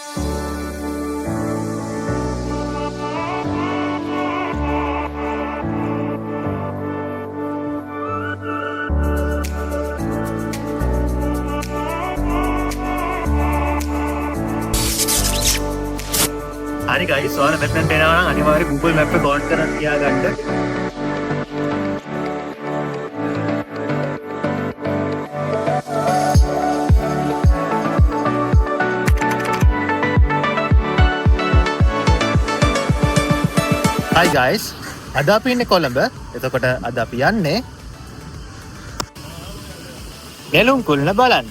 හරි ගයිස්, ඔයාලා මෙතනට එනවා නම් අනිවාර්යෙන් Google Map එක on කරන් තියාගන්න. Hi guys, අද අපි ඉන්නේ කොළඹ. එතකොට අද අපි යන්නේ නෙළුම් කුළුණ බලන්න.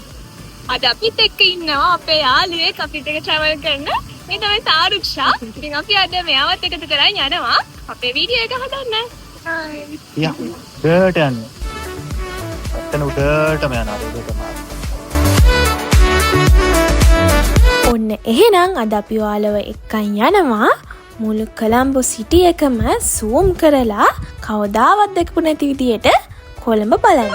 අද අපිත් එක්ක ඉන්නවා අපේ යාළුවෙක් අපිත් එක්ක travel කරන. මේ තමයි සාරුක්ෂා. ඉතින් අපි අද මෙයාවත් එකතු කරගෙන යනවා අපේ වීඩියෝ එක හදන්න. යා, උඩට යන්න. අතන උඩටම යනවා ඒක තමයි. ඔන්න එහෙනම් අද අපි ඔයාලව එක්කන් යනවා මුළු කොළඹ සිටි එකම zoom කරලා කවදාවත් දැකපු නැති විදියට කොළඹ බලන්න.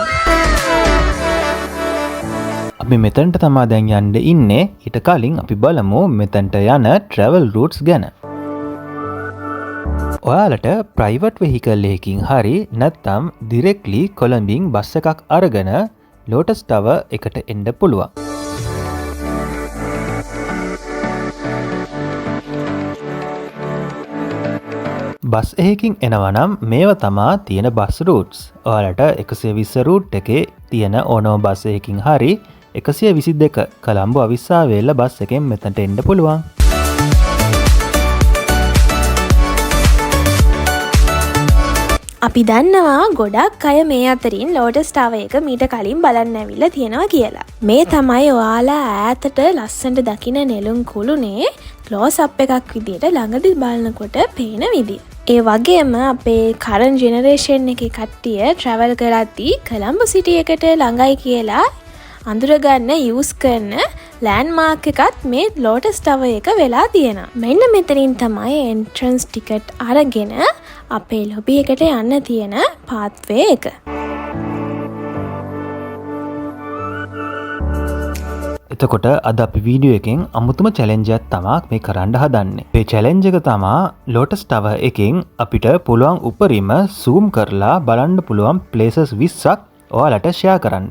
අපි මෙතනට තමා දැන් යන්න ඉන්නේ. ඊට කලින් අපි බලමු මෙතනට යන travel routes ගැන. ඔයාලට private vehicle එකකින් හරි නැත්නම් directly කොළඹින් බස් එකක් අරගෙන Lotus Tower එකට එන්න පුළුවන්. බස් එකකින් එනවා නම් මේවා තමා තියෙන බස් routes. ඔයාලට 120 route එකේ තියෙන ඕනම බස් එකකින් හරි 122 කොළඹ අවිස්සාවේල්ල බස් එකෙන් මෙතනට එන්න පුළුවන්. අපි දන්නවා ගොඩක් අය මේ අතරින් Lotus Tower එක මීට කලින් බලන්න ඇවිල්ලා තියෙනවා කියලා. මේ තමයි ඔයාලා ඈතට ලස්සනට දකින නෙළුම් කුළුණේ ක්ලෝස් අප් එකක් විදියට ළඟදී බලනකොට පේන විදිය. ඒ වගේම අපේ කරන්ට් ජෙනරේෂන් එකේ කට්ටිය travel කරද්දී කොළඹ සිටි එකට ළඟයි කියලා අඳුරගන්න යූස් කරන ලෑන්ඩ්මාර්ක් එකත් මේ Lotus Tower එක වෙලා තියෙනවා. මෙන්න මෙතනින් තමයි එන්ට්‍රන්ස් ටිකට් අරගෙන අපේ ලොබි එකට යන්න තියෙන පාත්වේ එක. එතකොට අද අපි වීඩියෝ එකෙන් අමුතුම චැලෙන්ජ් එකක් තමයි මේ කරන්න හදන්නේ. මේ චැලෙන්ජ් එක තමයි Lotus Tower එකෙන් අපිට පුළුවන් උපරිම zoom කරලා බලන්න පුළුවන් places 20ක් ඔයාලට share කරන්න.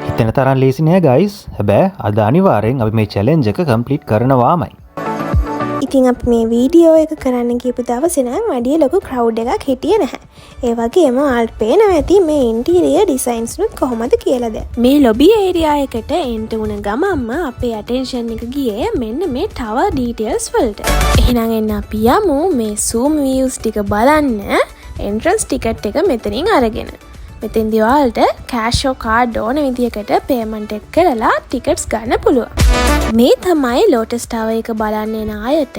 හිතෙන තරම් ලේසි නෑ guys. හැබැයි අද අනිවාර්යෙන් අපි මේ challenge එක complete කරනවාමයි. ඉතින් අපි මේ වීඩියෝ එක කරන්න ගියපු දවසේ නම් වැඩි ලොකු crowd එකක් හිටියේ නැහැ. ඒ වගේම ආල් පේනවා ඇති මේ interior designs නුත් කොහොමද කියලාද. මේ lobby area එකට enter වුණ ගමන්ම අපේ attention එක ගියේ මෙන්න මේ tower details වලට. එහෙනම් එන්න අපි යමු මේ zoom views ටික බලන්න entrance ticket එක මෙතනින් අරගෙන. මෙතෙන්දී ඔයාලට cash or card ඕන විදියකට payment එක කරලා tickets ගන්න පුළුවන්. මේ තමයි Lotus Tower එක බලන්න එන අයට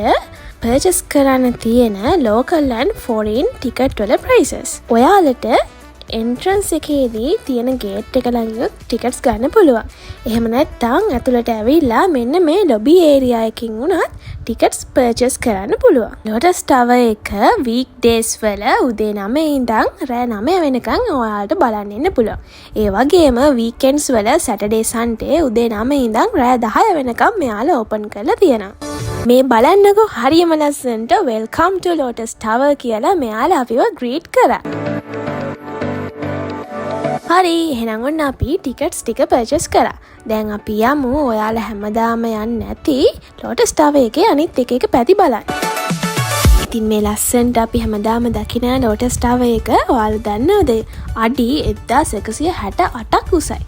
purchase කරන්න තියෙන local and foreign ticket වල prices. ඔයාලට entrance එකේදී තියෙන gate එක ළඟ tickets ගන්න පුළුවන්. එහෙම නැත්නම් ඇතුළට ඇවිල්ලා මෙන්න මේ lobby area එකකින් උනත් tickets purchase කරන්න පුළුවන්. Lotus Tower එක weekdays වල උදේ 9 ඉඳන් රෑ 9 වෙනකන් ඔයාලට බලන්න එන්න පුළුවන්. ඒ වගේම weekends වල Saturday Sunday උදේ 9 ඉඳන් රෑ 10 වෙනකන් මෙයාලා open කරලා තියෙනවා. මේ බලන්නකෝ හරියම ලස්සනට welcome to Lotus Tower කියලා මෙයාලා අපිව greet කරා. හරි එහෙනම් ඔන්න අපි ටිකට්ස් ටික පර්චේස් කරා. දැන් අපි යමු ඔයාලා හැමදාම යන්නේ නැති Lotus Tower එකේ අනිත් එක පැති බලන්න. ඉතින් මේ ලස්සනට අපි හැමදාම දකින Lotus Tower එක ඔයාලා දන්නවද? අඩි 1168ක් උසයි.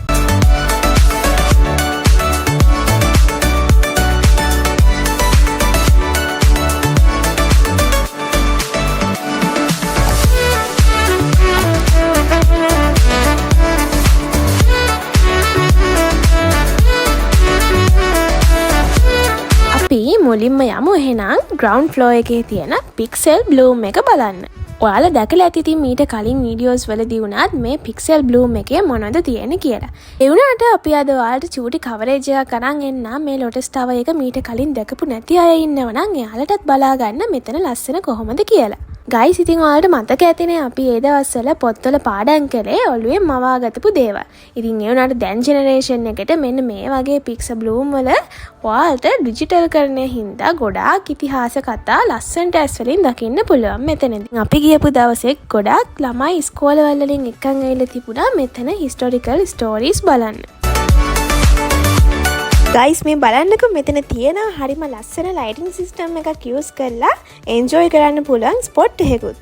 මුලින්ම යමු එහෙනම් ground floor එකේ තියෙන pixel bloom එක බලන්න. ඔයාලා දැකලා ඇති ඉතින් මීට කලින් වීඩියෝස් වලදී වුණත් මේ pixel bloom එකේ මොනවද තියෙන්නේ කියලා. ඒ වුණාට අපි අද ඔයාලට චූටි coverage එකක් අරන් එන්න මේ Lotus Tower එක මීට කලින් දැකපු නැති අය ඉන්නව නම් එයාලටත් බලා ගන්න මෙතන ලස්සන කොහොමද කියලා. ගයිස් ඉතින් ඔයාලට මතක ඇතිනේ අපි ඒ දවස්වල පොත්වල පාඩම් කළේ ඔළුවේ මවාගතපු දේවල්. ඉතින් ඒ වුණාට දැන් ජෙනරේෂන් එකට මෙන්න මේ වගේ පික්සර් බ්ලූම් වල ඔයාලට ඩිජිටල් කරන්නේ හින්දා ගොඩාක් ඉතිහාස කතා ලස්සනට ඇස් වලින් දකින්න පුළුවන් මෙතනදී. අපි ගියපු දවසේ ගොඩාක් ළමයි ඉස්කෝලවල වලින් එක්කන් ඇවිල්ලා තිබුණා මෙතන හිස්ටොරිකල් ස්ටෝරීස් බලන්න. ගයිස් මේ බලන්නකො මෙතන තියෙන හරිම ලස්සන ලයිටින් සිස්ටම් එකක් යූස් කරලා එන්ජොයි කරන්න පුළුවන් ස්පොට් එකකුත්.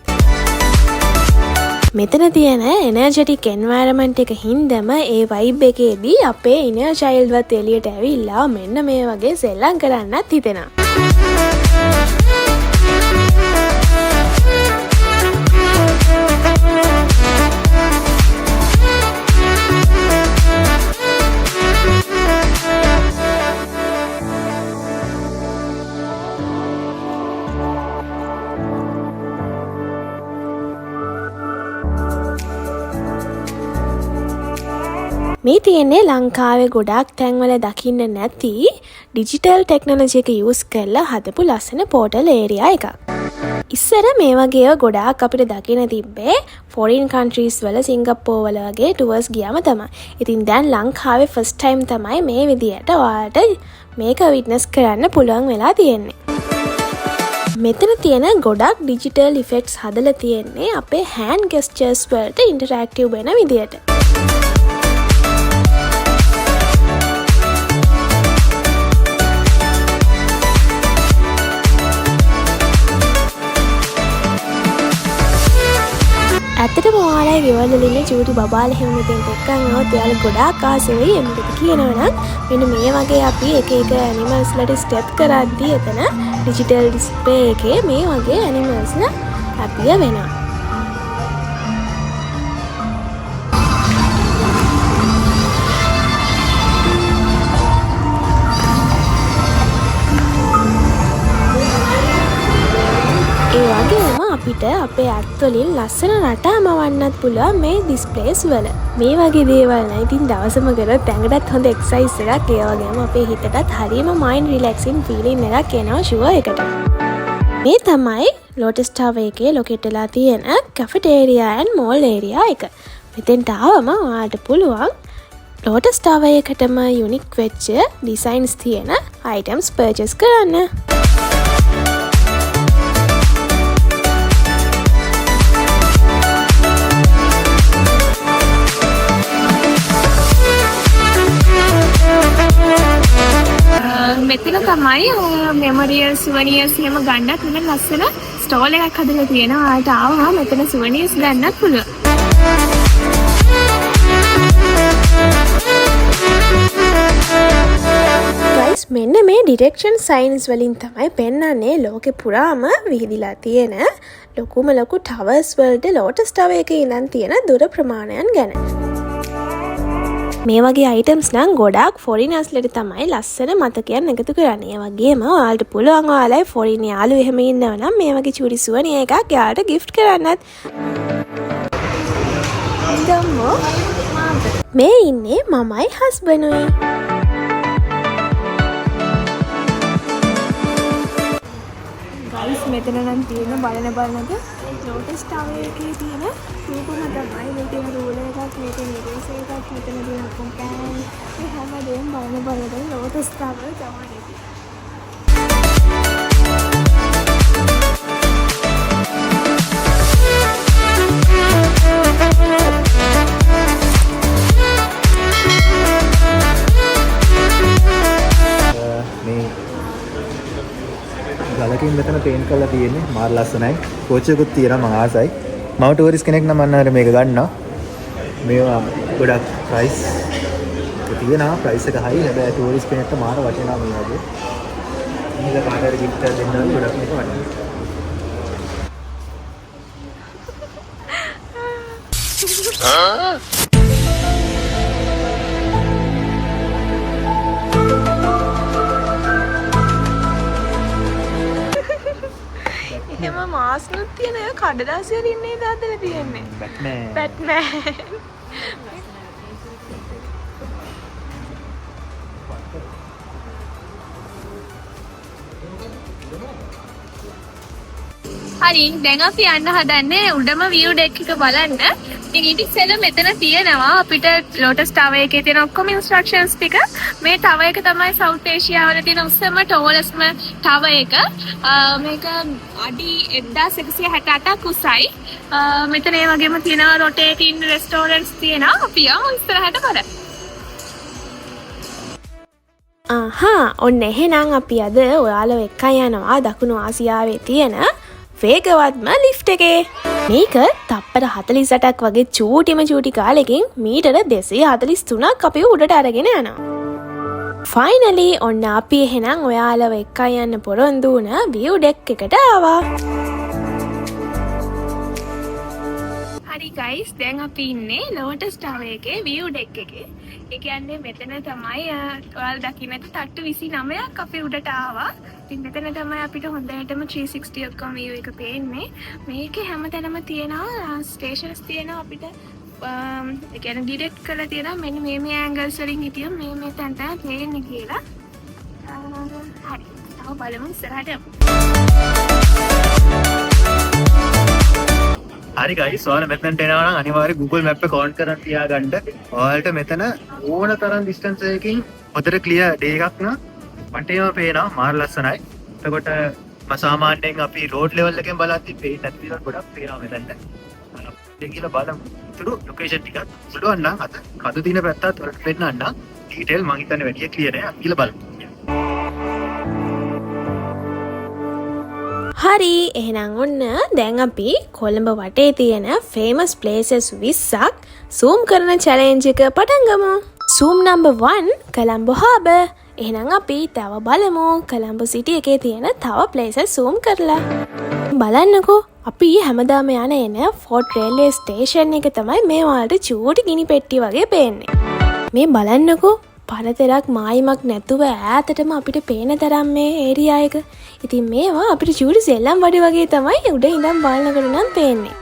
මෙතන තියෙන එනර්ජටික් එන්වයරන්මන්ට් එක හින්දම ඒ වයිබ් එකේදී අපේ ඉනර් චයිල්ඩ්වත් එළියට ඇවිල්ලා මෙන්න මේ වගේ සෙල්ලම් කරන්නත් හිතෙනවා. මේ තියෙන්නේ ලංකාවේ ගොඩාක් තැන්වල දකින්න නැති ඩිජිටල් ටෙක්නොලොජි එක යූස් කරලා හදපු ලස්සන පෝටල් ඒරියා එකක්. ඉස්සර මේ වගේ ගොඩාක් අපිට දකින්න තිබ්බේ ෆොරින් කන්ට්‍රීස් වල සිංගප්පූර් වල වගේ ටුවර්ස් ගියාම තමයි. ඉතින් දැන් ලංකාවේ ෆස්ට් ටයිම් තමයි මේ විදියට ඔයාලට මේක විට්නස් කරන්න පුළුවන් වෙලා තියෙන්නේ. මෙතන තියෙන ගොඩක් ඩිජිටල් ඉෆෙක්ට්ස් හදලා තියෙන්නේ අපේ හෑන්ඩ් ගෙස්චර්ස් වලට ඉන්ටරැක්ටිව් වෙන විදියට. ඇත්තටම ඔයාලා ගෙවල් වල ඉන්න චූටි බබාලා හැම මෙතෙන්ට එක්කන් આવොත් ඔයාලා ගොඩාක් ආස වෙයි. එමුද කියනවනම් මෙන්න මේ වගේ අපි එක එක ඇනිමල්ස් ලට ස්ටෙප් කරද්දී එතන ඩිජිටල් ඩිස්ප්ලේ එකේ මේ වගේ ඇනිමල්ස්ලා අපිය වෙනවා. ඒ වගේම අපිට අපේ ඇත්වලින් ලස්සන රටා මවන්නත් පුළුවන් මේ ඩිස්ප්ලේස් වල. මේ වගේ දේවල් නම් ඉතින් දවසම කරොත් ඇඟටත් හොඳ එක්සර්සයිස් එකක්. ඒ වගේම අපේ හිතටත් හරියම මයින්ඩ් රිලැක්සින් ෆීලිං එකක් එනවා ෂුවර් එකට. මේ තමයි ලෝටස් ටවර් එකේ ලොකේට් වෙලා තියෙන කැෆෙටේරියා ඇන්ඩ් මෝල් ඒරියා එක. මෙතෙන්ට ආවම ඔයාලට පුළුවන් ලෝටස් ටවර් එකටම යුනික් වෙච්ච ඩිසයින්ස් තියෙන අයිටම්ස් පර්චේස් කරන්න. මෙතන තමයි මෙමොරියල් සුවනියර්ස් එහෙම ගන්නත් මෙන්න ලස්සන ස්ටෝල් එකක් හදලා තියෙනවා. ආට ආවම මෙතන සුවනියර්ස් ගන්නත් පුළුවන්. ගයිස් මෙන්න මේ ඩිරෙක්ෂන් සයින්ස් වලින් තමයි පෙන්වන්නේ ලෝකෙ පුරාම විහිදිලා තියෙන ලොකුම ලොකු ටවර්ස් වලට ලෝටස් ටවර් එකේ ඉඳන් තියෙන දුර ප්‍රමාණයන් ගැන. මේ වගේ අයිටම්ස් නම් ගොඩාක් ෆොරිනර්ස්ලට තමයි ලස්සන මතකයන් එකතු කරන්නේ. ඒ වගේම ඔයාලට පුළුවන් ඔයාලයි ෆොරින් යාළුවෝ එහෙම ඉන්නව නම් මේ වගේ චූටි සුවනිය එකක් යාළුවට ගිෆ්ට් කරන්නත්. මේ ඉන්නේ මමයි හස්බන්ඩ්ුයි. ගයිස් මෙතන නම් තියෙන බලනද ලෝටස් ටවර් එකේ තියෙන රූපම තමයි. මෙතන රූලර් එකක්, මෙතන ඉරේසර් එකක්, මෙතන තියෙන කොම්පෑන්, මේ හැමදේම බලනද ලෝටස් ටවර් තමයි. ගලකින් මෙතන පේන්ට් කරලා තියෙන්නේ මාර ලස්සනයි. කෝච්චියකුත් තියෙනවා මම ආසයි. මම ටූරිස්ට් කෙනෙක් නම් අන්න මේක ගන්නවා. මේවා ගොඩක් ප්‍රයිස් තියෙනවා. ප්‍රයිස් එක හයි. හැබැයි ටූරිස්ට් කෙනෙක්ට මාර වටිනවා මේ වගේ. මේක කාටට ගිෆ්ට් එකක් දෙන්න නම් ගොඩක් මේක වටිනවා. එහෙම මාස්නුත් තියෙන අය කඩදාසි වල ඉන්නේ දාදලා තියෙන්නේ. බැට්මෑන්. හරි දැන් අපි යන්න හදන්නේ උඩම view deck එක බලන්න. ඉතින් ඊට ඉස්සෙල්ලා මෙතන තියෙනවා අපිට Lotus Tower එකේ තියෙන ඔක්කොම instructions ටික. මේ tower එක තමයි South Asia වල තියෙන උස්සම tallest tower එක. මේක අඩි 1168ක් උසයි. මෙතන ඒ වගේම තියෙනවා rotating restaurants තියෙනවා. අපි යමු ඉස්සරහට බලන්න. ඔන්න එහෙනම් අපි අද ඔයාලව එක්ක යනවා දකුණු ආසියාවේ තියෙන වේගවත්ම ලිෆ්ට් එකේ. මේක තප්පර 48ක් වගේ චූටි කාලෙකින් මීටර 243ක් අපි උඩට අරගෙන යනවා. ෆයිනලි ඔන්න අපි එහෙනම් ඔයාලව එක්ක යන්න පොරොන්දු වුණ view deck එකට ආවා. හරි guys දැන් අපි ඉන්නේ Lotus Tower එකේ view deck එකේ. ඒ කියන්නේ මෙතන තමයි ඔයාලා දකින්න ඇති තට්ටු 29ක් අපි උඩට ආවා. ඉතින් මෙතන තමයි අපිට හොඳටම 360 ඔක්කොම view එක පේන්නේ. මේකේ හැමතැනම තියෙනවා ස්ටේෂන්ස් තියෙනවා අපිට ඒ කියන්නේ ඩිරෙක්ට් කරලා තියෙනවා මෙන්න මේ ඇන්ගල්ස් වලින් හිටියොත් මේ තැන තමයි පේන්නේ කියලා. හරි. තව බලමු ඉස්සරහට යමු. හරි ගයිස් ඔයාලා මෙතනට එනවා නම් අනිවාර්යයෙන් Google Map එක ඔන් කරන් තියාගන්න. ඔයාලට මෙතන ඕන තරම් ඩිස්ටන්ස් එකකින් හොඳට ක්ලියර් ඩේ එකක් න වටේම පේනවා මාර ලස්සනයි. එතකොට සාමාන්‍යයෙන් අපි රෝඩ් ලෙවල් එකෙන් බලද්දි පේන්නේ නැති දේවල් ගොඩක් පේනවා මෙතනට. අපි කියලා බලමු. තුරු ලොකේෂන් ටිකක් පුළුවන් නම් අත කඩු දින පැත්තත් වලට පෙන්නන්න ඩීටේල් මම හිතන්නේ වැඩි ක්ලියර් නෑ. කියලා බලමු. හරි එහෙනම් ඔන්න දැන් අපි කොළඹ වටේ තියෙන famous places 20ක් zoom කරන challenge එක පටන් ගමු. zoom number 1 Colombo Harbour. එහෙනම් අපි තව බලමු Colombo city එකේ තියෙන තව places zoom කරලා. බලන්නකෝ අපි හැමදාම යන එන Fort Railway station එක තමයි මේ වලට චූටි ගිනි පෙට්ටිය වගේ පේන්නේ. මේ බලන්නකෝ පරතරක් මායිමක් නැතුව ඈතටම අපිට පේන තරම් මේ ඒරියා එක. ඉතින් මේවා අපිට චූටි සෙල්ලම් වඩි වගේ තමයි උඩ ඉඳන් බලනකොට නම් පේන්නේ.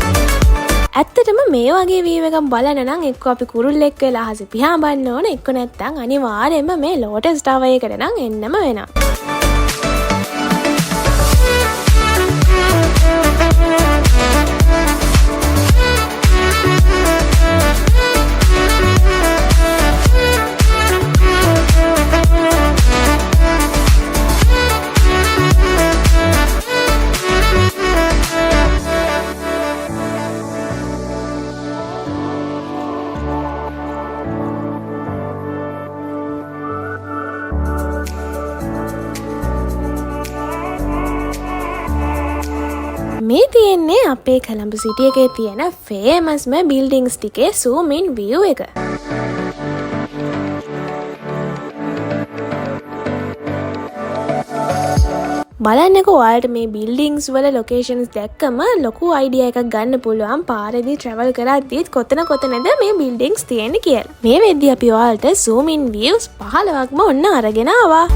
ඇත්තටම මේ වගේ වීව් එකක් බලන්න නම් එක්ක අපි කුරුල්ලෙක් වෙලා අහස පිහා බලන්න ඕන එක්ක නැත්තම් අනිවාර්යයෙන්ම මේ Lotus Tower එකට නම් එන්නම වෙනවා. මේ තියෙන්නේ අපේ කොළඹ සිටි එකේ තියෙන ෆේමස්ම බිල්ඩින්ග්ස් ටිකේ zoom in view එක. බලන්නකෝ ඔයාලට මේ බිල්ඩින්ග්ස් වල ලොකේෂන්ස් දැක්කම ලොකු අයිඩියා එකක් ගන්න පුළුවන් පාරේදී travel කරද්දිත් කොතනද මේ බිල්ඩින්ග්ස් තියෙන්නේ කියලා. මේ වෙද්දී අපි ඔයාලට zoom in views 15ක්ම ඔන්න අරගෙන ආවා.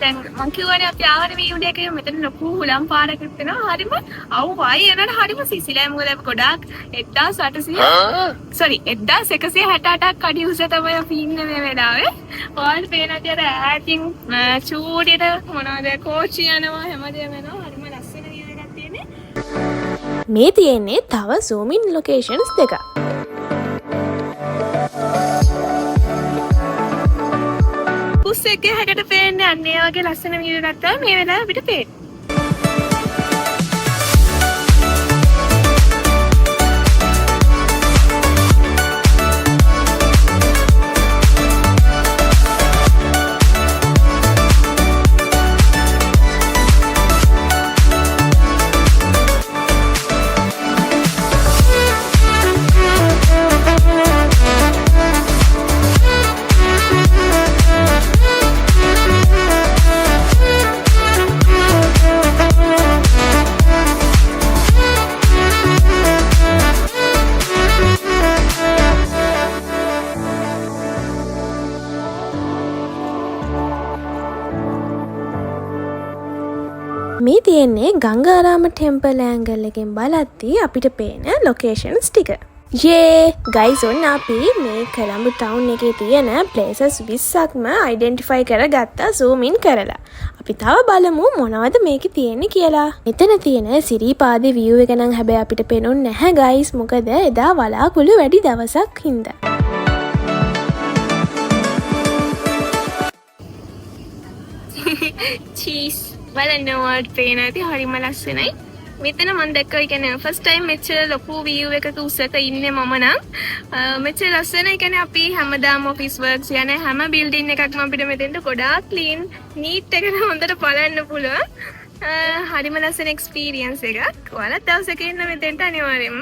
දැන් මං කියවනේ අපි ආවනේ view deck එකේ මෙතන ලොකු හුලම් පාරක් තියෙනවා. හරිම අවුයි යනට හරිම සිසිලයි. මොකද අපි ගොඩාක් 1168ක් අඩි උස තමයි අපි ඉන්නේ මේ වෙලාවේ. ඔයාලට පේනවාද අර ඈතින් චූටියට මොනවද කෝච්චි යනවා හැමදේම යනවා. හරිම ලස්සන view එකක් තියෙන්නේ. මේ තියෙන්නේ තව zoom in locations දෙකක්. බස් එකේ හැඩට පේන්නේ අන්න ඒ වගේ ලස්සන view එකක් තමයි මේ වෙලාවේ අපිට පේන්නේ. තියෙන්නේ ගංගාරාම ටෙම්පල් ඇංගල් එකෙන් බලද්දී අපිට පේන ලොකේෂන්ස් ටික. ගයිස් ඔන්න අපි මේ කොළඹ ටවුන් එකේ තියෙන ප්ලේසස් 20ක්ම අයිඩෙන්ටිෆයි කරගත්තා zoom in කරලා. අපි තව බලමු මොනවද මේකේ තියෙන්නේ කියලා. මෙතන තියෙන සිරිපාදේ view එක නම් හැබැයි අපිට පේනුන්නේ නැහැ ගයිස්. මොකද එදා වලාකුළු වැඩි දවසක් හින්දා. චීස් බලන්න වර්ඩ් පේන ඇති හරිම ලස්සනයි. මෙතන මම දැක්කා ඒ කියන්නේ ෆස්ට් ටයිම් මෙච්චර ලොකු view එකක උසක ඉන්නේ මම නම් මෙච්චර ලස්සන. ඒ කියන්නේ අපි හැමදාම ඔෆිස් වර්ක්ස් යන හැම බිල්ඩින් එකක්ම අපිට මෙතෙන්ට ගොඩාක් ක්ලීන් නීට් එකට හොඳට බලන්න පුළුවන්. හරිම ලස්සන එක්ස්පීරියන්ස් එකක්. ඔයාලත් දවසක එන්න මෙතෙන්ට අනිවාර්යෙන්ම.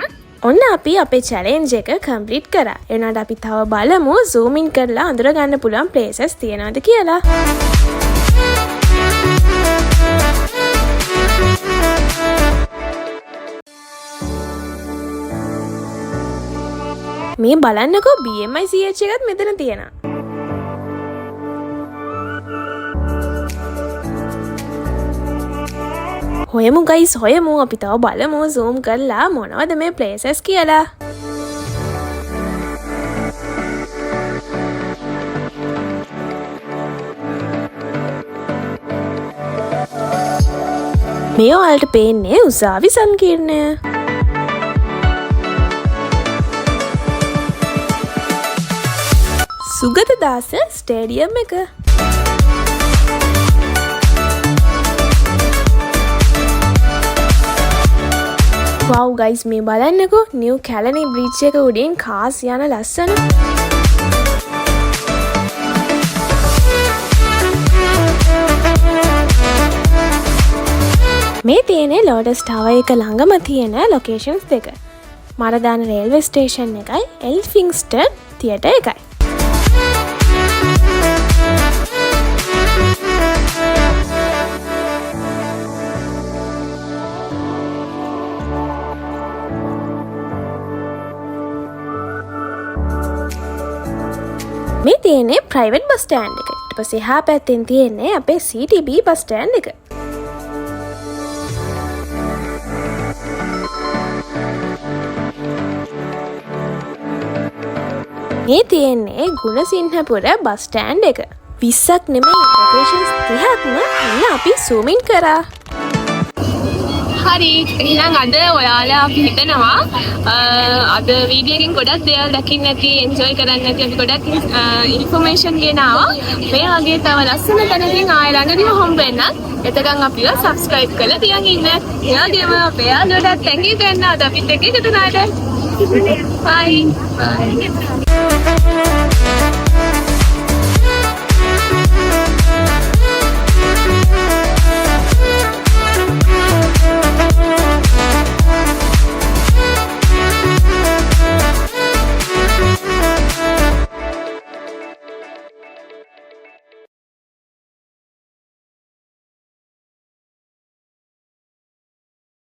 ඔන්න අපි අපේ චැලෙන්ජ් එක කම්ප්ලීට් කරා. එනවාට අපි තව බලමු zoom in කරලා අඳුර ගන්න පුළුවන් ප්ලේසස් තියනවද කියලා. මේ බලන්නකෝ BMI CH එකත් මෙතන තියෙනවා. හොයමු ගයිස් හොයමු. අපි තව බලමු zoom කරලා මොනවද මේ ප්ලේසස් කියලා. මේ ඔයාලට පේන්නේ උසාවි සංකීර්ණය. සුගතදාස ස්ටේඩියම් එක. වව් ගයිස් මේ බලන්නකෝ නිව් කැලණි බ්‍රිජ් එක උඩින් කාස් යන ලස්සන. මේ තියෙන්නේ ලෝටස් ටවර් එක ළඟම තියෙන ලොකේෂන්ස් දෙක. මරදාන රේල්වේ ස්ටේෂන් එකයි එල්ෆින්ස්ටන් තියටර් එකයි. මේ තියෙන්නේ ප්‍රයිවට් බස් ස්ටෑන්ඩ් එක. ඊට පස්සේ එහා පැත්තෙන් තියෙන්නේ අපේ CTB බස් ස්ටෑන්ඩ් එක. මේ තියෙන්නේ ගුණසිංහපුර බස් ස්ටෑන්ඩ් එක. 20ක් නෙමෙයි ලොකේෂන්ස් 30ක්ම අන්න අපි zoom in කරා. හරි එහෙනම් අද ඔයාලා අපි හිතනවා අද වීඩියෝ එකෙන් ගොඩක් දේවල් දකින්න ඇති එන්ජොයි කරන්න ඇති අපි ගොඩක් ඉන්ෆර්මේෂන් ගෙනාවා. මේ වගේ තව ලස්සන තැනකින් ආයෙ ළඟදීම හම්බ වෙන්න. එතකන් අපිව සබ්ස්ක්‍රයිබ් කරලා තියන් ඉන්න. ඒ වගේම අපේ යාළුවන්ට thank you කියන්න අද අපිත් එක්ක එකතු වුණාට. bye.